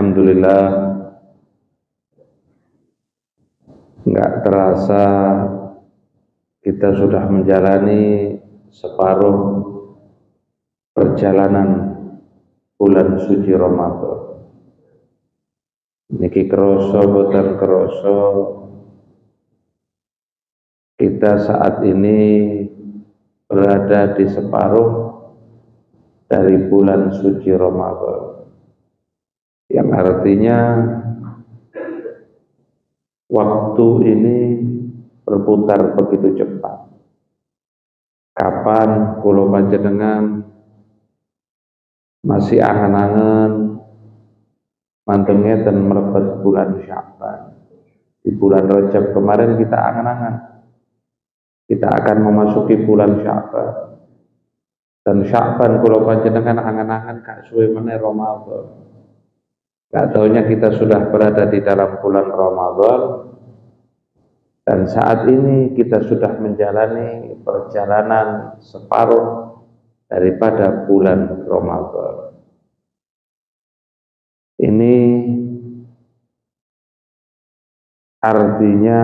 Alhamdulillah, nggak terasa kita sudah menjalani separuh perjalanan bulan suci Ramadan. Niki kroso boten kroso, kita saat ini berada di separuh dari bulan suci Ramadan, yang artinya waktu ini berputar begitu cepat. Kapan kula panjenengan masih angen-angen mantengnya dan mlebet bulan Sya'ban. Di bulan Rajab kemarin kita angen-angen kita akan memasuki bulan Sya'ban. Dan Sya'ban kula panjenengan angen-angen gak suwe meneh Ramadan. Gak taunya kita sudah berada di dalam bulan Ramadan, dan saat ini kita sudah menjalani perjalanan separuh daripada bulan Ramadan. Ini artinya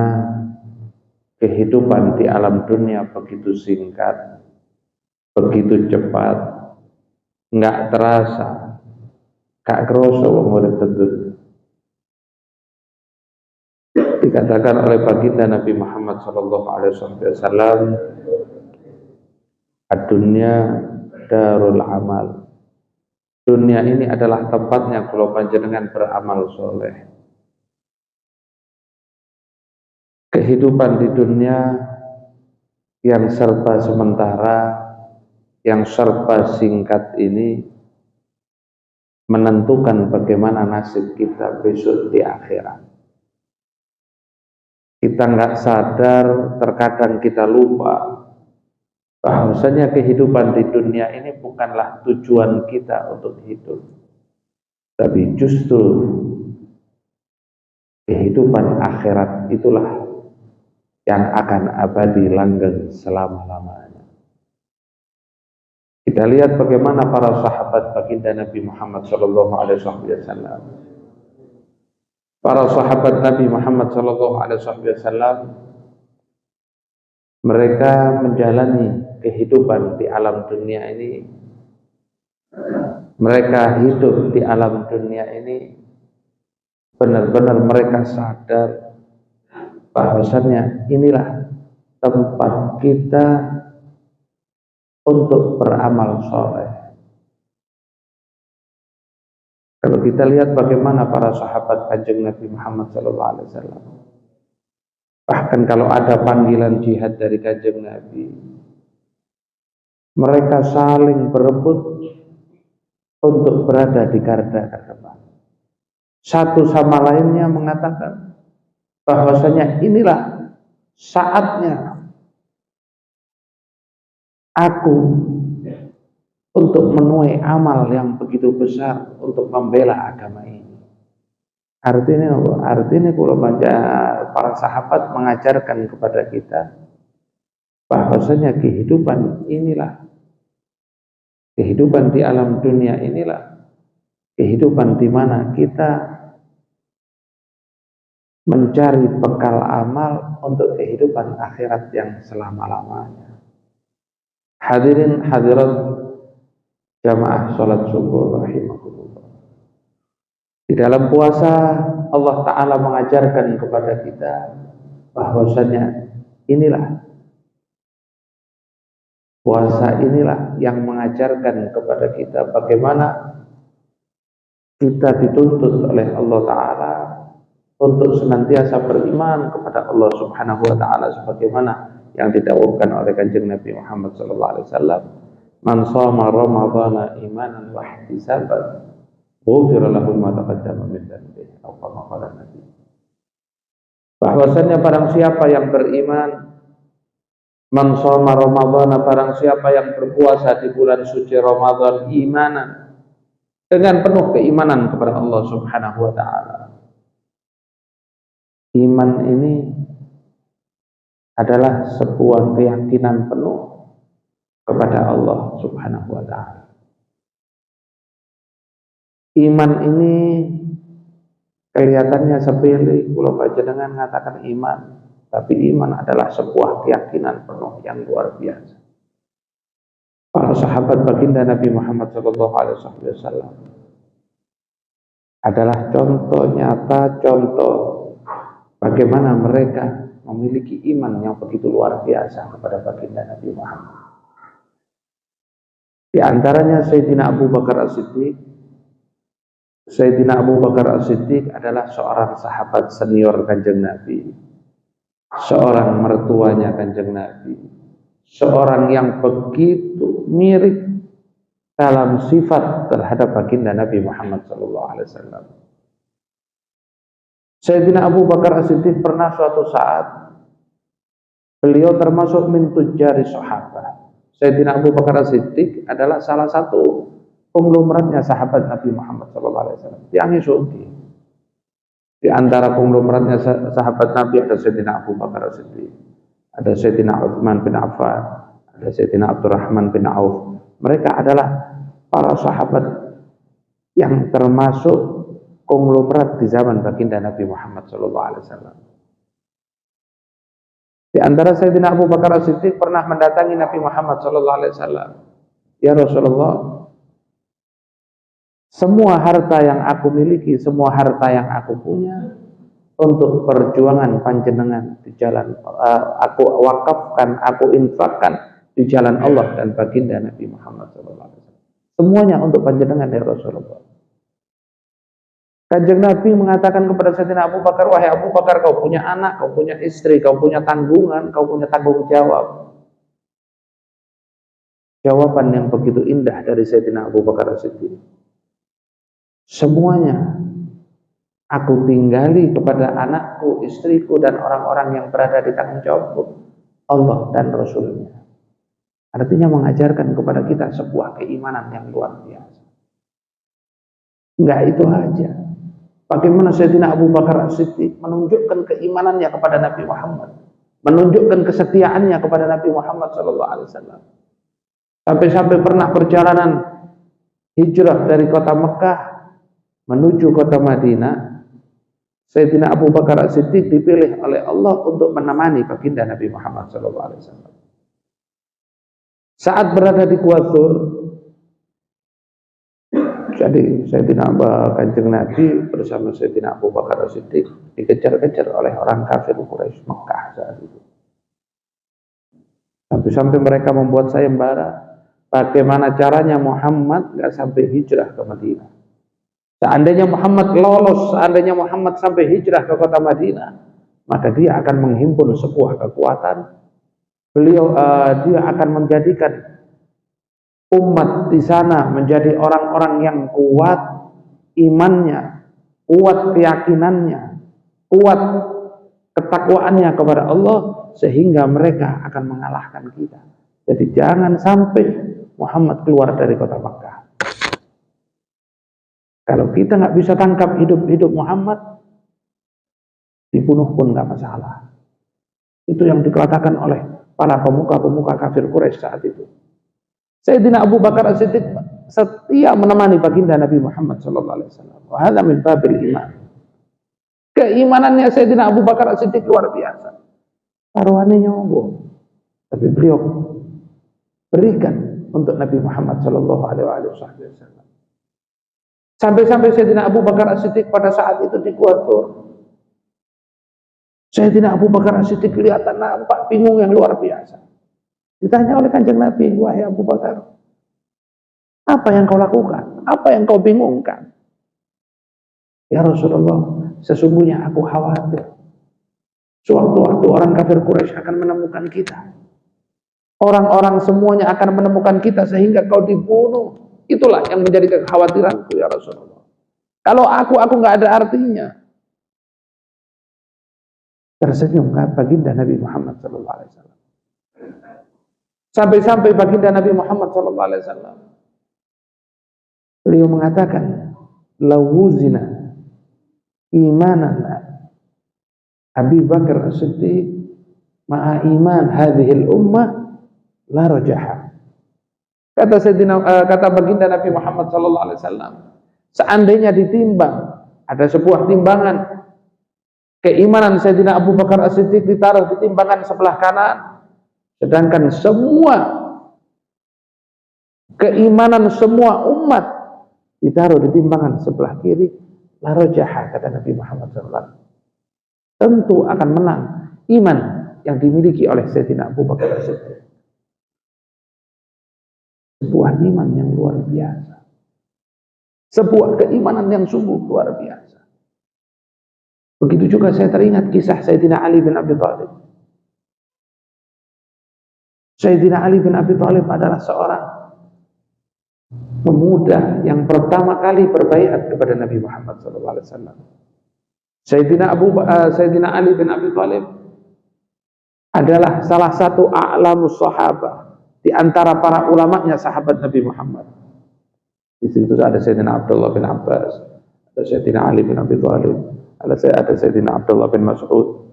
kehidupan di alam dunia begitu singkat, begitu cepat, nggak terasa, gak kerasa urip tentu. Dikatakan oleh baginda Nabi Muhammad SAW, "Ad-dunya darul amal." Dunia ini adalah tempatnya kalau panjenengan beramal soleh. Kehidupan di dunia yang serba sementara, yang serba singkat ini menentukan bagaimana nasib kita besok di akhirat. Kita nggak sadar, terkadang kita lupa bahwasanya kehidupan di dunia ini bukanlah tujuan kita untuk hidup, tapi justru kehidupan akhirat itulah yang akan abadi langgeng selama-lamanya. Kita lihat bagaimana para sahabat baginda Nabi Muhammad SAW. Para sahabat Nabi Muhammad SAW, mereka menjalani kehidupan di alam dunia ini. Mereka hidup di alam dunia ini benar-benar mereka sadar bahwasannya inilah tempat kita untuk beramal soleh. Kalau kita lihat bagaimana para sahabat Kanjeng Nabi Muhammad SAW, bahkan kalau ada panggilan jihad dari Kanjeng Nabi, mereka saling berebut untuk berada di garda terdepan. Satu sama lainnya mengatakan bahwasanya inilah saatnya aku untuk menuai amal yang begitu besar untuk membela agama ini. Artinya kalau para sahabat mengajarkan kepada kita bahwasanya kehidupan inilah, kehidupan di alam dunia inilah kehidupan di mana kita mencari bekal amal untuk kehidupan akhirat yang selama-lamanya. Hadirin hadirat jamaah salat subuh rahimakumullah. Di dalam puasa Allah Ta'ala mengajarkan kepada kita bahwasanya inilah puasa inilah yang mengajarkan kepada kita bagaimana kita dituntut oleh Allah Ta'ala untuk senantiasa beriman kepada Allah Subhanahu wa Ta'ala sebagaimana yang didawuhkan oleh Kanjeng Nabi Muhammad SAW. Man shoma ramadhana imanan wa ihtisaban ghufira lahu ma taqaddama min dhanbihi atau kama qala Nabi. Bahwasanya barang siapa yang beriman, man shoma ramadhana, barang siapa yang berpuasa di bulan suci Ramadan imanan, dengan penuh keimanan kepada Allah Subhanahu wa Ta'ala. Iman ini adalah sebuah keyakinan penuh kepada Allah Subhanahu wa Ta'ala. Iman ini Kelihatannya sepele kalau panjenengan mengatakan iman, tapi iman adalah sebuah keyakinan penuh yang luar biasa. Para sahabat baginda Nabi Muhammad SAW adalah contoh nyata, contoh bagaimana mereka memiliki iman yang begitu luar biasa kepada baginda Nabi Muhammad. Di antaranya Sayyidina Abu Bakar As-Siddiq. Sayyidina Abu Bakar As-Siddiq adalah seorang sahabat senior Kanjeng Nabi, seorang mertuanya Kanjeng Nabi, seorang yang begitu mirip dalam sifat terhadap baginda Nabi Muhammad SAW. Sayyidina Abu Bakar As-Siddiq pernah suatu saat beliau termasuk min tujari sahabat. Sayyidina Abu Bakar As-Siddiq adalah salah satu konglomeratnya sahabat Nabi Muhammad SAW. Yang suci. Di antara konglomeratnya sahabat Nabi ada Sayyidina Abu Bakar As-Siddiq, ada Sayyidina Utsman bin Affan, ada Sayyidina Abdurrahman bin Auf. Mereka adalah para sahabat yang termasuk konglomerat di zaman baginda Nabi Muhammad SAW. Di antara Sayyidina Abu Bakar As-Siddiq pernah mendatangi Nabi Muhammad SAW. Ya Rasulullah, semua harta yang aku miliki, semua harta yang aku punya untuk perjuangan panjenengan di jalan, aku wakafkan, aku infakkan di jalan Allah dan baginda Nabi Muhammad SAW. Semuanya untuk panjenengan ya Rasulullah. Kanjeng Nabi mengatakan kepada Sayyidina Abu Bakar, wahai Abu Bakar, kau punya anak, kau punya istri, kau punya tanggungan, kau punya tanggung jawab. Jawaban yang begitu indah dari Sayyidina Abu Bakar As-Siddiq. Semuanya aku tinggali kepada anakku, istriku, dan orang-orang yang berada di tanggung jawabku, Allah dan Rasulnya. Artinya mengajarkan kepada kita sebuah keimanan yang luar biasa. Enggak itu aja. Bagaimana Sayyidina Abu Bakar As-Siddiq menunjukkan keimanannya kepada Nabi Muhammad, menunjukkan kesetiaannya kepada Nabi Muhammad SAW. Sampai-sampai pernah perjalanan hijrah dari kota Mekah menuju kota Madinah, Sayyidina Abu Bakar As-Siddiq dipilih oleh Allah untuk menemani baginda Nabi Muhammad SAW. Saat berada di Gua Thur, jadi Sayyidina Kanjeng Nabi bersama Sayyidina Abu Bakar As-Siddiq dikejar-kejar oleh orang kafir Quraisy Mekah saat itu. Sampai-sampai mereka membuat sayembara, bagaimana caranya Muhammad nggak sampai hijrah ke Madinah. Seandainya Muhammad lolos, seandainya Muhammad sampai hijrah ke kota Madinah, maka dia akan menghimpun sebuah kekuatan. Dia akan menjadikan umat di sana menjadi orang-orang yang kuat imannya, kuat keyakinannya, kuat ketakwaannya kepada Allah, sehingga mereka akan mengalahkan kita. Jadi jangan sampai Muhammad keluar dari kota Makkah. Kalau kita nggak bisa tangkap hidup-hidup Muhammad, dibunuh pun nggak masalah. Itu yang dikatakan oleh para pemuka-pemuka kafir Quraisy saat itu. Sayyidina Abu Bakar As-Siddiq setia menemani baginda Nabi Muhammad SAW. Wa hadza min babil iman. Keimanannya Sayyidina Abu Bakar As-Siddiq luar biasa. Taruhannya nyombong, tapi beliau berikan untuk Nabi Muhammad SAW. Sampai-sampai Sayyidina Abu Bakar As-Siddiq pada saat itu di Gua Thur, Sayyidina Abu Bakar As-Siddiq kelihatan nampak bingung yang luar biasa. Ditanya oleh Kanjeng Nabi, wahai Abu Bakar, apa yang kau lakukan? Apa yang kau bingungkan? Ya Rasulullah, sesungguhnya aku khawatir sewaktu-waktu orang kafir Quraisy akan menemukan kita. Orang-orang semuanya akan menemukan kita sehingga kau dibunuh. Itulah yang menjadi kekhawatiranku ya Rasulullah. Kalau aku nggak ada artinya. Tersenyum baginda Nabi Muhammad SAW. Sampai-sampai baginda Nabi Muhammad SAW, beliau mengatakan, lawuzina imanan Abi Bakar As-Siddiq ma'a iman hadhil ummah la rajaha. Kata baginda Nabi Muhammad SAW, seandainya ditimbang Ada sebuah timbangan. Keimanan Sayyidina Abu Bakar As-Siddiq ditaruh di timbangan sebelah kanan, sedangkan semua keimanan semua umat ditaruh di timbangan sebelah kiri. La rajaha, kata Nabi Muhammad SAW. Tentu akan menang iman yang dimiliki oleh Sayyidina Abu Bakar As-Siddiq. Sebuah iman yang luar biasa. Sebuah keimanan yang sungguh luar biasa. Begitu juga saya teringat kisah Sayyidina Ali bin Abi Thalib. Sayyidina Ali bin Abi Thalib adalah seorang pemuda yang pertama kali berbaiat kepada Nabi Muhammad SAW. Sayyidina Ali bin Abi Thalib adalah salah satu a'lamus sahabah di antara para ulamanya sahabat Nabi Muhammad. Di situ ada Sayyidina Abdullah bin Abbas, ada Sayyidina Ali bin Abi Thalib, ada Sayyidina Abdullah bin Mas'ud.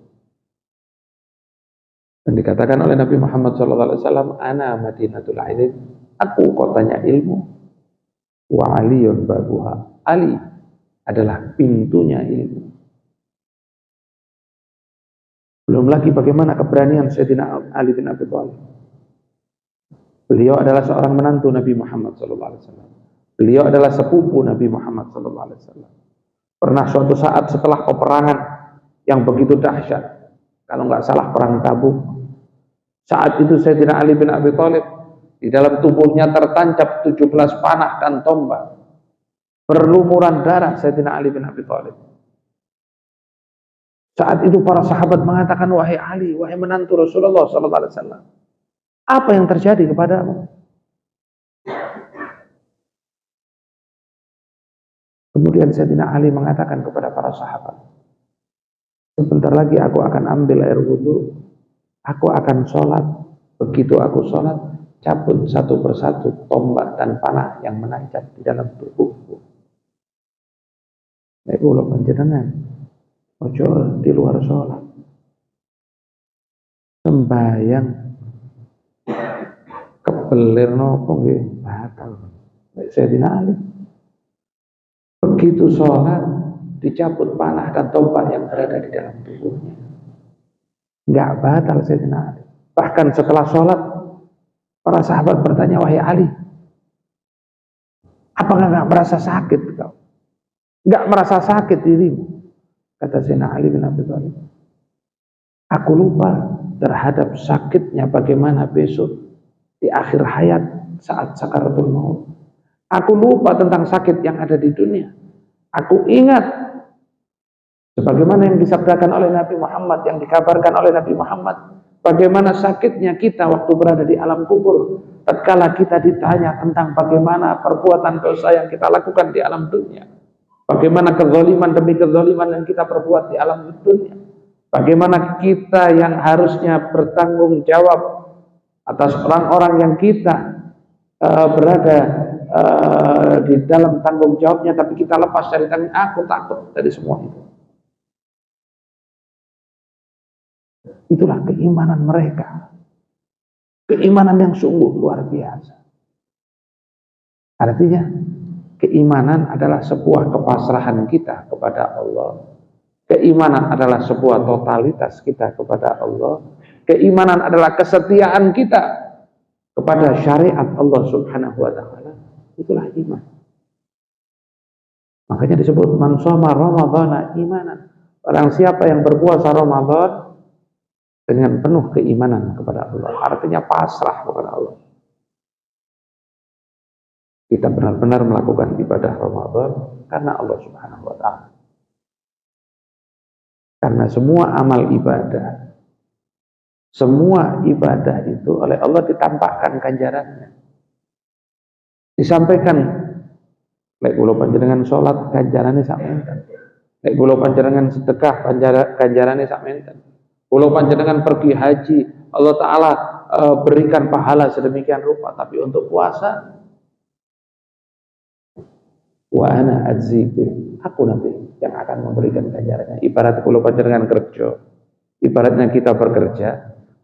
Dan dikatakan oleh Nabi Muhammad SAW, ana madinatul ilm, aku kotanya ilmu, wa aliyun babuha, Ali adalah pintunya ilmu. Belum lagi bagaimana keberanian Sayyidina Ali bin Abi Thalib. Beliau adalah seorang menantu Nabi Muhammad SAW. Beliau adalah sepupu Nabi Muhammad SAW. Pernah suatu saat setelah peperangan yang begitu dahsyat, kalau nggak salah perang Tabuk, saat itu Sayyidina Ali bin Abi Thalib di dalam tubuhnya tertancap 17 panah dan tombak, berlumuran darah Sayyidina Ali bin Abi Thalib. Saat itu para sahabat mengatakan, wahai Ali, wahai menantu Rasulullah SAW, apa yang terjadi kepadamu? Kemudian Sayyidina Ali mengatakan kepada para sahabat, sebentar lagi aku akan ambil air wudhu, aku akan sholat. Begitu aku sholat, cabut satu persatu tombak dan panah yang menancap di dalam tubuhku. Nek kula panjenengan ojo di luar sholat, sembayang kebelir nopo nggih batal. Sayyidina Ali begitu sholat dicabut panah dan tombak yang berada di dalam tubuhnya, nggak batal Sayyidina Ali. Bahkan setelah sholat para sahabat bertanya, wahai Ali, apakah nggak merasa sakit kau? Nggak merasa sakit dirimu? Kata Sayyidina Ali bin Abi Thalib, aku lupa terhadap sakitnya bagaimana besok di akhir hayat saat sakaratul maut. Aku lupa tentang sakit yang ada di dunia. Aku ingat sebagaimana yang disabdakan oleh Nabi Muhammad, yang dikabarkan oleh Nabi Muhammad, bagaimana sakitnya kita waktu berada di alam kubur, tatkala kita ditanya tentang bagaimana perbuatan dosa yang kita lakukan di alam dunia, bagaimana kezaliman demi kezaliman yang kita perbuat di alam dunia, bagaimana kita yang harusnya bertanggung jawab atas orang-orang yang kita berada di dalam tanggung jawabnya, tapi kita lepas dari tanggung. Aku takut dari semua itu. Itulah keimanan mereka, keimanan yang sungguh luar biasa. Artinya keimanan adalah sebuah kepasrahan kita kepada Allah. Keimanan adalah sebuah totalitas kita kepada Allah. Keimanan adalah kesetiaan kita kepada syariat Allah Subhanahu wa ta'ala. Itulah iman. Makanya disebut man shoma ramadhana imanan. Barang siapa yang berpuasa Ramadan dengan penuh keimanan kepada Allah, artinya pasrah kepada Allah. Kita benar-benar melakukan ibadah Ramadan karena Allah Subhanahu wa ta'ala. Karena semua amal ibadah, semua ibadah itu oleh Allah ditampakkan ganjarannya. Disampaikan, lek kula panjenengan salat ganjarane sak menten. Lek kula panjenengan sedekah ganjarane sak menten. Kula panjenengan pergi haji, Allah taala berikan pahala sedemikian rupa. Tapi untuk puasa, wa ana adzibi, aku nanti yang akan memberikan ganjarannya. Ibarat kula panjenengan kerja, ibaratnya kita bekerja,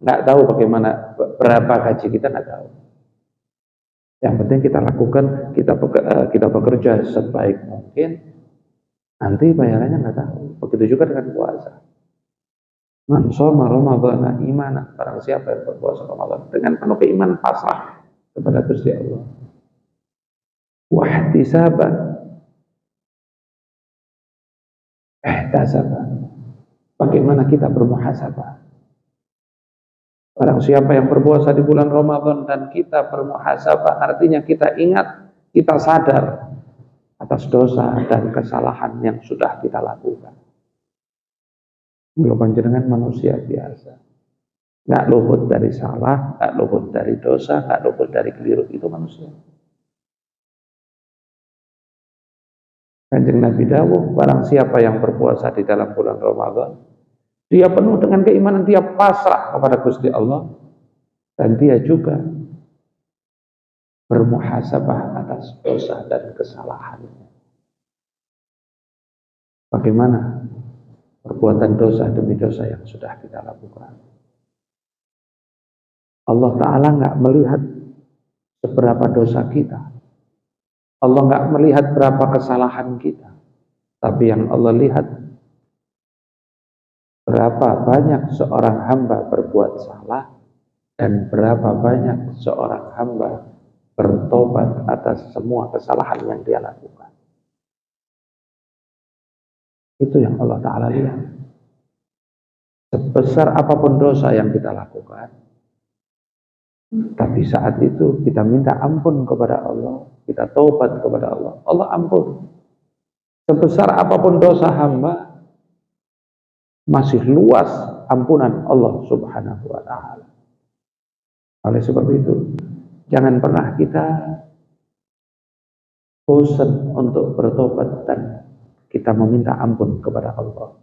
nggak tahu bagaimana berapa gaji kita, nggak tahu. Yang penting kita lakukan, kita bekerja sebaik mungkin, Nanti bayarannya nggak tahu. Begitu juga dengan puasa. Man shoma Ramadhana imanan, barang siapa yang berpuasa Ramadan dengan penuh keimanan pasrah kepada Gusti Allah. Wahtisaban, ihtasaban. Bagaimana kita bermuhasabah? Barang siapa yang berpuasa di bulan Ramadan dan kita bermuhasabah, artinya kita ingat, kita sadar atas dosa dan kesalahan yang sudah kita lakukan. Belum panjenengan manusia biasa, nggak luput dari salah, nggak luput dari dosa, nggak luput dari keliru, itu manusia. Kanjeng Nabi dawuh, barang siapa yang berpuasa di dalam bulan Ramadan, dia penuh dengan keimanan, dia pasrah kepada Gusti Allah, dan dia juga bermuhasabah atas dosa dan kesalahannya. Bagaimana perbuatan dosa demi dosa yang sudah kita lakukan? Allah Ta'ala nggak melihat seberapa dosa kita. Allah nggak melihat berapa kesalahan kita. Tapi yang Allah lihat, berapa banyak seorang hamba berbuat salah dan berapa banyak seorang hamba bertobat atas semua kesalahan yang dia lakukan. Itu yang Allah Ta'ala lihat. Sebesar apapun dosa yang kita lakukan, tapi saat itu kita minta ampun kepada Allah, kita taubat kepada Allah, Allah ampun. Sebesar apapun dosa hamba, masih luas ampunan Allah Subhanahu wa Ta'ala. Oleh sebab itu, jangan pernah kita bosan untuk bertobat dan kita meminta ampun kepada Allah.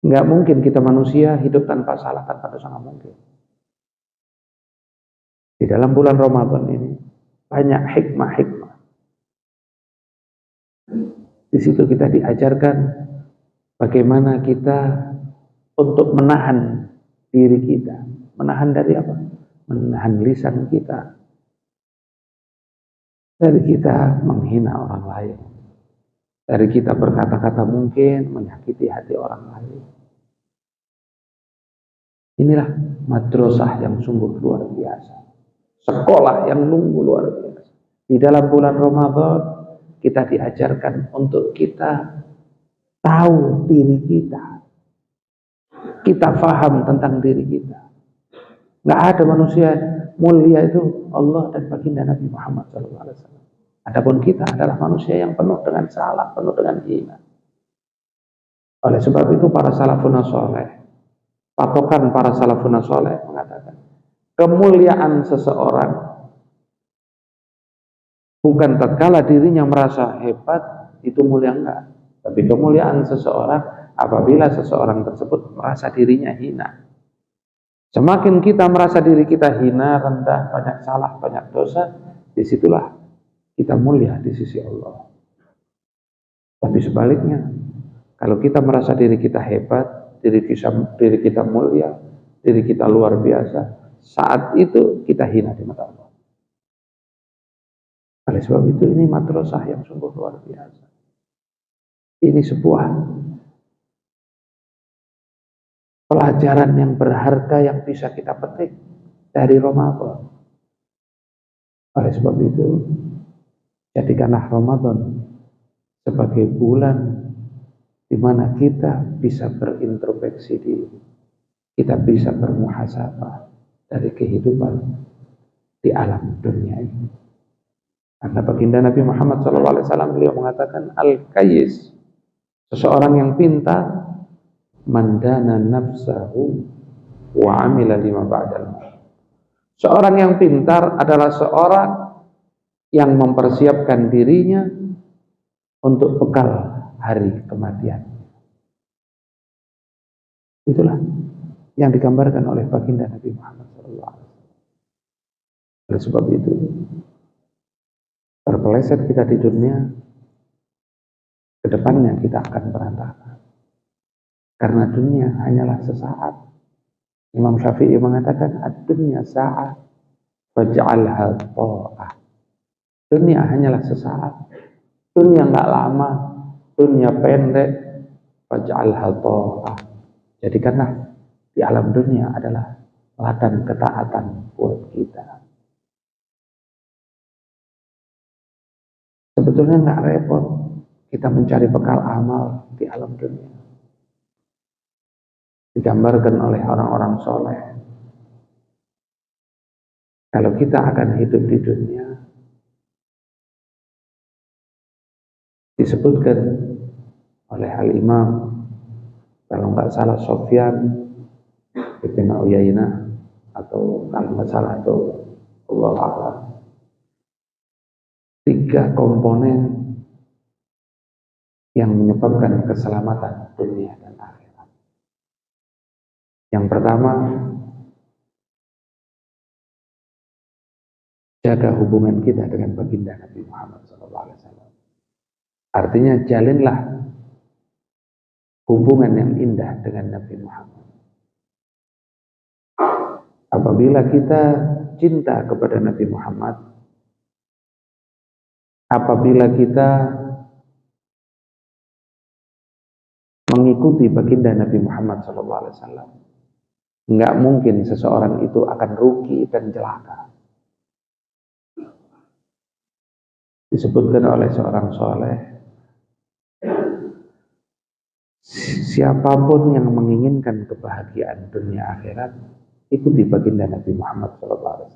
Nggak mungkin kita manusia hidup tanpa salah, tanpa dosa, nggak mungkin. Di dalam bulan Ramadan ini banyak hikmah-hikmah. Di situ kita diajarkan bagaimana kita untuk menahan diri kita. Menahan dari apa? Menahan lisan kita. Dari kita menghina orang lain. Dari kita berkata-kata mungkin menyakiti hati orang lain. Inilah madrasah yang sungguh luar biasa. Sekolah yang sungguh luar biasa. Di dalam bulan Ramadan kita diajarkan untuk kita tahu diri kita. Kita faham tentang diri kita. Nggak ada manusia mulia itu Allah dan baginda Nabi Muhammad SAW. Adapun kita adalah manusia yang penuh dengan salah, penuh dengan hina. Oleh sebab itu para salafun saleh, patokan para salafun saleh mengatakan, kemuliaan seseorang bukan tatkala dirinya merasa hebat, itu mulia enggak. Tapi kemuliaan seseorang apabila seseorang tersebut merasa dirinya hina. Semakin kita merasa diri kita hina, rendah, banyak salah, banyak dosa, disitulah kita mulia di sisi Allah. Tapi sebaliknya, kalau kita merasa diri kita hebat, diri kita mulia, diri kita luar biasa, saat itu kita hina di mata Allah. Oleh sebab itu ini madrasah yang sungguh luar biasa. Ini sebuah pelajaran yang berharga yang bisa kita petik dari Ramadan. Oleh sebab itu, jadikanlah Ramadan sebagai bulan di mana kita bisa berintrospeksi diri, kita bisa bermuhasabah dari kehidupan di alam dunia ini. Karena baginda Nabi Muhammad SAW beliau mengatakan al-qayyis, seseorang yang pintar, mandana nafsahu wa amila lima ba'dal maut. Seorang yang pintar adalah seorang yang mempersiapkan dirinya untuk bekal hari kematian. Itulah yang digambarkan oleh baginda Nabi Muhammad SAW. Oleh sebab itu, terpeleset kita di dunia, kedepannya kita akan berantakan. Karena dunia hanyalah sesaat. Imam Syafi'i mengatakan, ad-dunya sa'ah faj'alha ta'ah. Dunia hanyalah sesaat. Dunia nggak lama, dunia pendek, faj'alha ta'ah. Jadikanlah di alam dunia adalah ladang ketaatan buat kita. Sebetulnya nggak repot kita mencari bekal amal di alam dunia. Digambarkan oleh orang-orang soleh. Kalau kita akan hidup di dunia, disebutkan oleh Al-Imam, kalau nggak salah Sofyan Ibn Uyainah, atau kalau nggak salah itu Allah Ta'ala, 3 komponen yang menyebabkan keselamatan dunia dan akhirat. Yang pertama, jaga hubungan kita dengan baginda Nabi Muhammad SAW. Artinya jalinlah hubungan yang indah dengan Nabi Muhammad. Apabila kita cinta kepada Nabi Muhammad, apabila kita mengikuti baginda Nabi Muhammad SAW, nggak mungkin seseorang itu akan rugi dan celaka. Disebutkan oleh seorang soleh, siapapun yang menginginkan kebahagiaan dunia akhirat, ikuti baginda Nabi Muhammad SAW.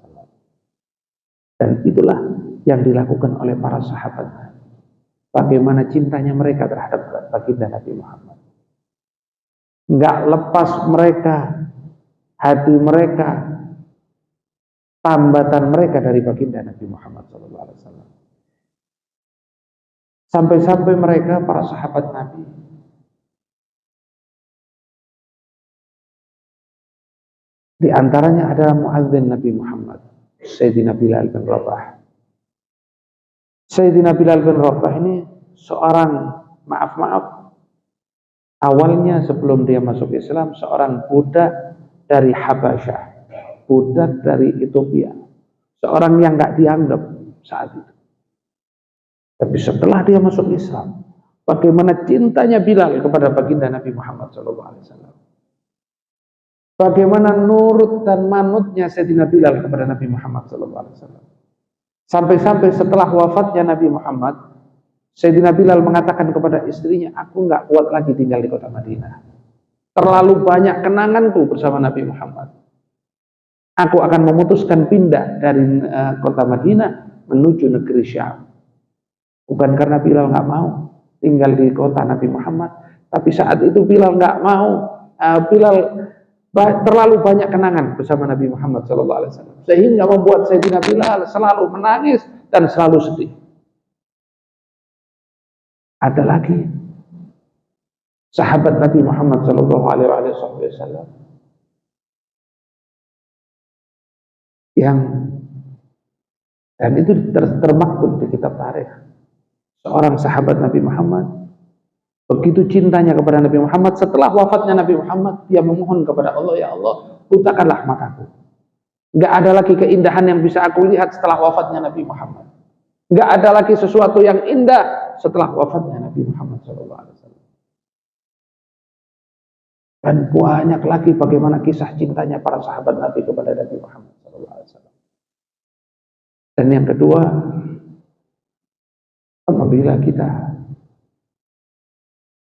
Dan itulah yang dilakukan oleh para sahabat. Bagaimana cintanya mereka terhadap baginda Nabi Muhammad. Nggak lepas mereka, hati mereka, tambatan mereka dari baginda Nabi Muhammad SAW. Sampai-sampai mereka, para sahabat Nabi, di antaranya adalah muadzin Nabi Muhammad, Sayyidina Bilal bin Rabah. Sayyidina Bilal bin Rabah ini seorang, maaf, awalnya sebelum dia masuk Islam, seorang budak dari Habasyah, budak dari Ethiopia, seorang yang nggak dianggap saat itu. Tapi setelah dia masuk Islam, bagaimana cintanya Bilal kepada baginda Nabi Muhammad SAW. Bagaimana nurut dan manutnya Sayyidina Bilal kepada Nabi Muhammad SAW. Sampai-sampai setelah wafatnya Nabi Muhammad, Sayyidina Bilal mengatakan kepada istrinya, aku nggak kuat lagi tinggal di kota Madinah. Terlalu banyak kenanganku bersama Nabi Muhammad. Aku akan memutuskan pindah dari kota Madinah menuju negeri Syam. Bukan karena Bilal nggak mau tinggal di kota Nabi Muhammad, tapi saat itu Bilal nggak mau. Bilal terlalu banyak kenangan bersama Nabi Muhammad SAW, sehingga membuat Sayyidina Bilal selalu menangis dan selalu sedih. Ada lagi sahabat Nabi Muhammad SAW yang, dan itu termaktub di kitab tarikh, seorang sahabat Nabi Muhammad begitu cintanya kepada Nabi Muhammad, setelah wafatnya Nabi Muhammad, dia memohon kepada Allah, ya Allah, butakanlah mataku. Nggak ada lagi keindahan yang bisa aku lihat setelah wafatnya Nabi Muhammad. Nggak ada lagi sesuatu yang indah setelah wafatnya Nabi Muhammad SAW. Dan banyak lagi bagaimana kisah cintanya para sahabat Nabi kepada Nabi Muhammad SAW. Dan yang kedua, apabila kita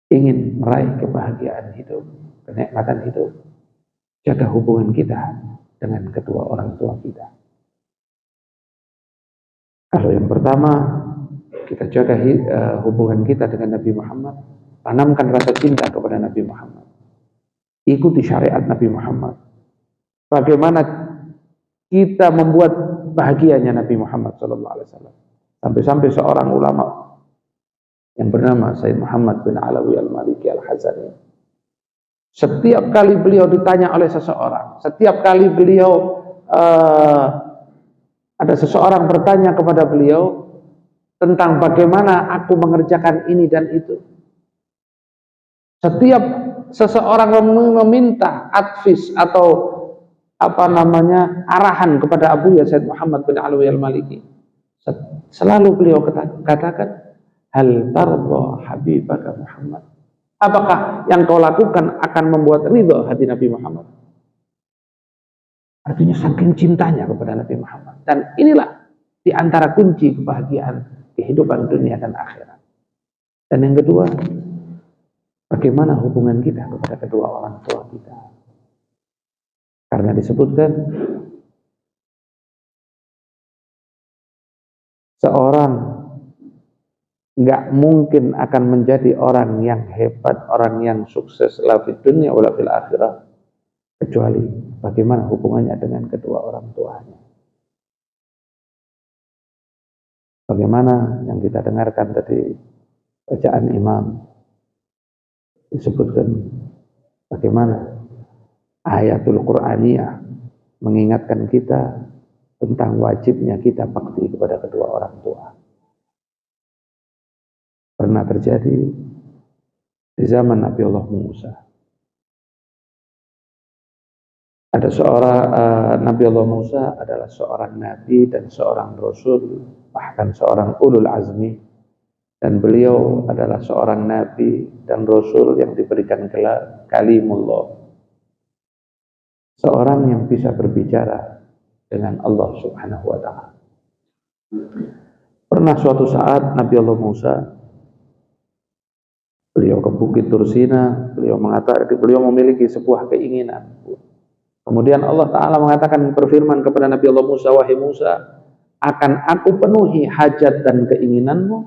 ingin meraih kebahagiaan hidup, kenikmatan hidup, jaga hubungan kita dengan kedua orang tua kita. Kalau yang pertama, kita jaga hubungan kita dengan Nabi Muhammad, tanamkan rasa cinta kepada Nabi Muhammad, ikuti syariat Nabi Muhammad. Bagaimana kita membuat bahagianya Nabi Muhammad SAW. Sampai-sampai seorang ulama yang bernama Sayyid Muhammad bin Alawi Al-Maliki Al-Hazani, setiap kali beliau ditanya oleh seseorang, setiap kali beliau ada seseorang bertanya kepada beliau tentang bagaimana aku mengerjakan ini dan itu, setiap seseorang meminta advis atau arahan kepada Abu Sayyid Muhammad bin Alawi Al-Maliki, selalu beliau katakan, Hal tarda habibaka Muhammad. Apakah yang kau lakukan akan membuat ridho hati Nabi Muhammad? Artinya saking cintanya kepada Nabi Muhammad. Dan inilah di antara kunci kebahagiaan kehidupan dunia dan akhirat. Dan yang kedua, bagaimana hubungan kita kepada kedua orang tua kita? Karena disebutkan seorang nggak mungkin akan menjadi orang yang hebat, orang yang sukses la fid dunya wala fil akhirah, kecuali bagaimana hubungannya dengan kedua orang tuanya. Bagaimana yang kita dengarkan tadi bacaan imam, disebutkan bagaimana ayatul Qur'aniyah mengingatkan kita tentang wajibnya kita bakti kepada kedua orang tua. Pernah terjadi di zaman Nabi Allah Musa. Ada seorang Nabi Allah Musa adalah seorang nabi dan seorang rasul, bahkan seorang ulul azmi, dan beliau adalah seorang nabi dan rasul yang diberikan gelar kalimullah, seorang yang bisa berbicara dengan Allah Subhanahu wa ta'ala. Pernah suatu saat Nabi Allah Musa, beliau ke Bukit Tursina, beliau memiliki sebuah keinginan. Kemudian Allah Ta'ala mengatakan, berfirman kepada Nabi Allah Musa, wahai Musa, akan aku penuhi hajat dan keinginanmu.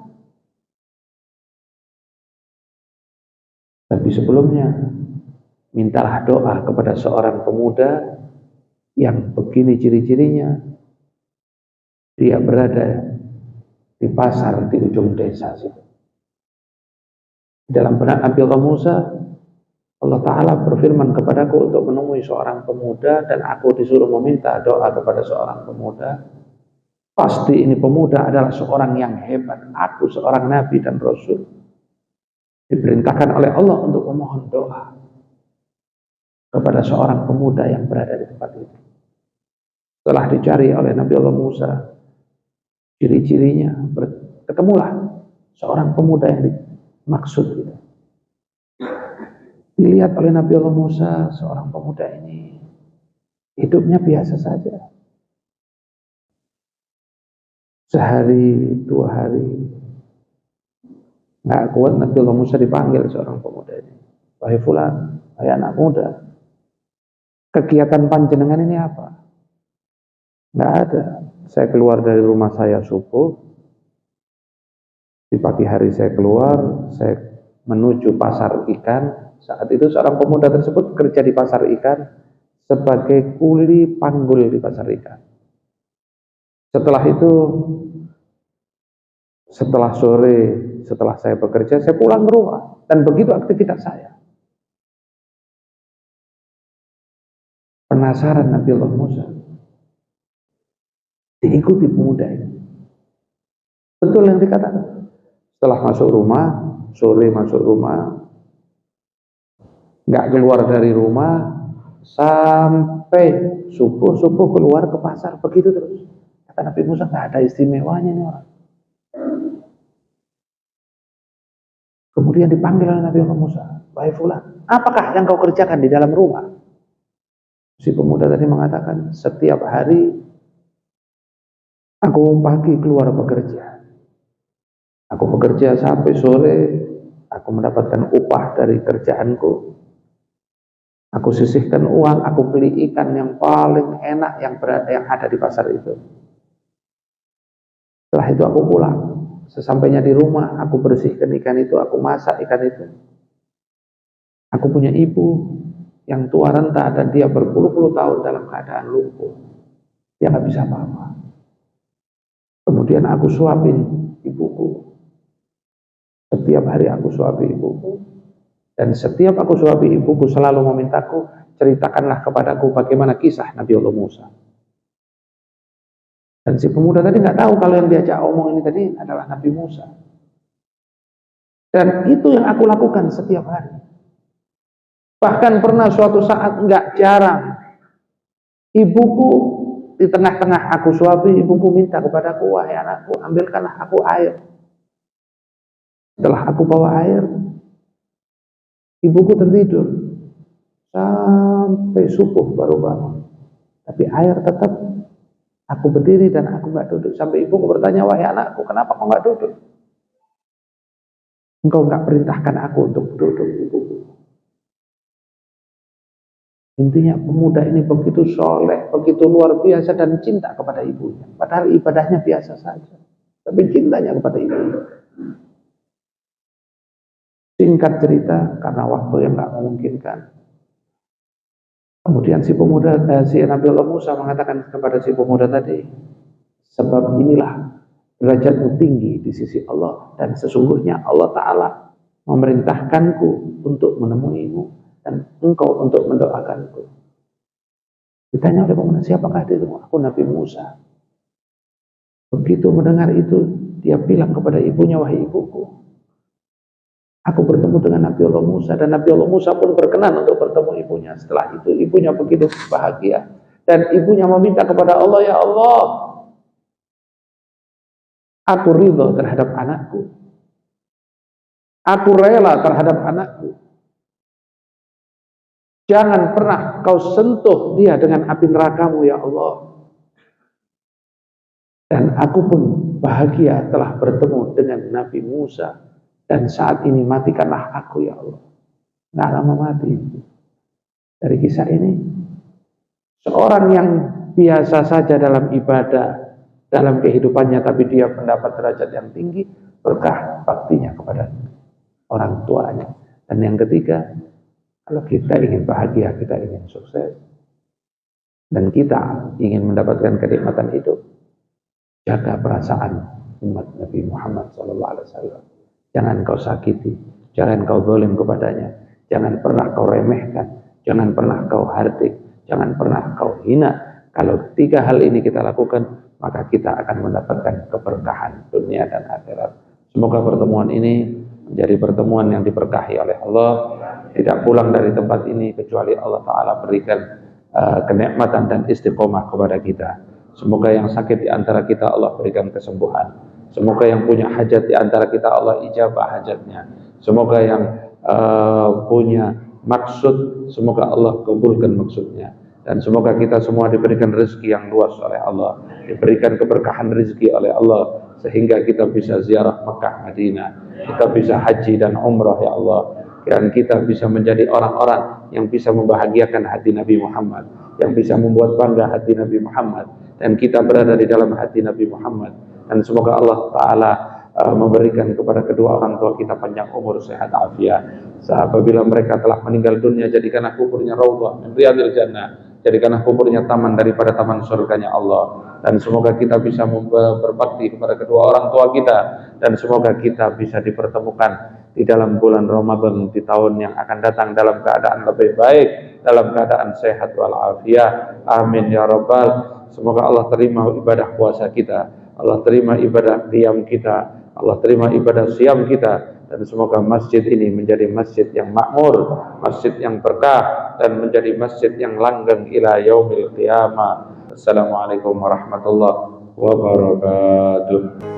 Tapi sebelumnya, mintalah doa kepada seorang pemuda yang begini ciri-cirinya. Dia berada di pasar di ujung desa situ. Dalam benak Nabi Allah Musa, Allah Ta'ala berfirman kepadaku untuk menemui seorang pemuda, dan aku disuruh meminta doa kepada seorang pemuda. Pasti ini pemuda adalah seorang yang hebat. Aku seorang nabi dan rasul, diperintahkan oleh Allah untuk memohon doa kepada seorang pemuda yang berada di tempat itu. Setelah dicari oleh Nabi Allah Musa ciri-cirinya, ketemulah seorang pemuda yang dimaksud itu. Dilihat oleh Nabi Allah Musa, seorang pemuda ini hidupnya biasa saja. Sehari, 2 hari, nggak kuat Nabi Allah Musa dipanggil seorang pemuda ini. Wahai fulan, wahai anak muda, kegiatan panjenengan ini apa? Nggak ada. Saya keluar dari rumah saya subuh, di pagi hari saya keluar, saya menuju pasar ikan. Saat itu seorang pemuda tersebut kerja di pasar ikan sebagai kuli panggul di pasar ikan. Setelah itu, setelah sore, setelah saya bekerja, saya pulang ke rumah, dan begitu aktivitas saya. Penasaran Nabi Allah Musa, diikuti pemuda ini. Betul yang dikatakan. Setelah masuk rumah, sore masuk rumah, nggak keluar dari rumah sampai subuh keluar ke pasar, begitu terus. Kata Nabi Musa, nggak ada istimewanya nih orang. Kemudian dipanggil oleh Nabi Musa, wahai fulan, apakah yang kau kerjakan di dalam rumah? Si pemuda tadi mengatakan, setiap hari aku pagi keluar bekerja. Aku bekerja sampai sore, aku mendapatkan upah dari kerjaanku. Aku sisihkan uang, aku beli ikan yang paling enak yang ada di pasar itu. Setelah itu aku pulang. Sesampainya di rumah, aku bersihkan ikan itu, aku masak ikan itu. Aku punya ibu yang tua renta dan dia berpuluh-puluh tahun dalam keadaan lumpuh. Dia nggak bisa apa-apa. Kemudian aku suapin ibuku. Setiap hari aku suapi ibuku. Dan setiap aku suapi ibuku selalu memintaku, ceritakanlah kepadaku bagaimana kisah Nabi Allah Musa. Dan si pemuda tadi nggak tahu kalau yang diajak omong ini tadi adalah Nabi Musa. Dan itu yang aku lakukan setiap hari. Bahkan pernah suatu saat, nggak jarang, ibuku di tengah-tengah aku suapi, ibuku minta kepadaku, wahai anakku, ambilkanlah aku air. Setelah aku bawa air, ibuku tertidur sampai subuh baru bangun. Tapi air tetap, aku berdiri dan aku nggak duduk. Sampai ibuku bertanya, wahai anakku, kenapa kau nggak duduk? Engkau nggak perintahkan aku untuk duduk, ibuku. Intinya pemuda ini begitu soleh, begitu luar biasa dan cinta kepada ibunya. Padahal ibadahnya biasa saja, tapi cintanya kepada ibunya. Singkat cerita, karena waktu yang nggak memungkinkan, kemudian si Nabi Allah Musa mengatakan kepada si pemuda tadi, sebab inilah derajatmu tinggi di sisi Allah, dan sesungguhnya Allah Ta'ala memerintahkanku untuk menemuimu dan engkau untuk mendoakanku. Ditanya oleh pemuda, siapakah dirimu? Aku Nabi Musa. Begitu mendengar itu, dia bilang kepada ibunya, wahai ibuku, aku bertemu dengan Nabi Allah Musa, dan Nabi Allah Musa pun berkenan untuk bertemu ibunya. Setelah itu ibunya begitu bahagia, dan ibunya meminta kepada Allah, ya Allah, aku ridho terhadap anakku, aku rela terhadap anakku. Jangan pernah kau sentuh dia dengan api nerakamu, ya Allah. Dan aku pun bahagia telah bertemu dengan Nabi Musa, dan saat ini matikanlah aku, ya Allah. Nggak lama mati. Dari kisah ini, seorang yang biasa saja dalam ibadah, dalam kehidupannya, tapi dia mendapat derajat yang tinggi, berkah baktinya kepada orang tuanya. Dan yang ketiga, kalau kita ingin bahagia, kita ingin sukses, dan kita ingin mendapatkan kenikmatan hidup, jaga perasaan umat Nabi Muhammad SAW. Jangan kau sakiti, jangan kau zalim kepadanya, jangan pernah kau remehkan, jangan pernah kau hardik, jangan pernah kau hina. Kalau tiga hal ini kita lakukan, maka kita akan mendapatkan keberkahan dunia dan akhirat. Semoga pertemuan ini menjadi pertemuan yang diberkahi oleh Allah. Tidak pulang dari tempat ini kecuali Allah Ta'ala berikan kenikmatan dan istiqomah kepada kita. Semoga yang sakit di antara kita Allah berikan kesembuhan. Semoga yang punya hajat di antara kita Allah ijabah hajatnya. Semoga yang punya maksud, semoga Allah kabulkan maksudnya. Dan semoga kita semua diberikan rezeki yang luas oleh Allah, diberikan keberkahan rezeki oleh Allah, sehingga kita bisa ziarah Mekah, Madinah, kita bisa haji dan umrah, ya Allah. Dan kita bisa menjadi orang-orang yang bisa membahagiakan hati Nabi Muhammad, yang bisa membuat bangga hati Nabi Muhammad, dan kita berada di dalam hati Nabi Muhammad. Dan semoga Allah Ta'ala memberikan kepada kedua orang tua kita panjang umur, sehat, afiat. Apabila mereka telah meninggal dunia, jadikanlah kuburnya raudhah min riyadil jannah, jadikanlah kuburnya taman daripada taman surganya Allah. Dan semoga kita bisa berbakti kepada kedua orang tua kita, dan semoga kita bisa dipertemukan di dalam bulan Ramadan di tahun yang akan datang dalam keadaan lebih baik, dalam keadaan sehat walafiat. Amin ya rabbal. Semoga Allah terima ibadah puasa kita, Allah terima ibadah qiyam kita, Allah terima ibadah siam kita, dan semoga masjid ini menjadi masjid yang makmur, masjid yang berkah, dan menjadi masjid yang langgeng ila yaumil qiyamah. Assalamualaikum warahmatullahi wabarakatuh.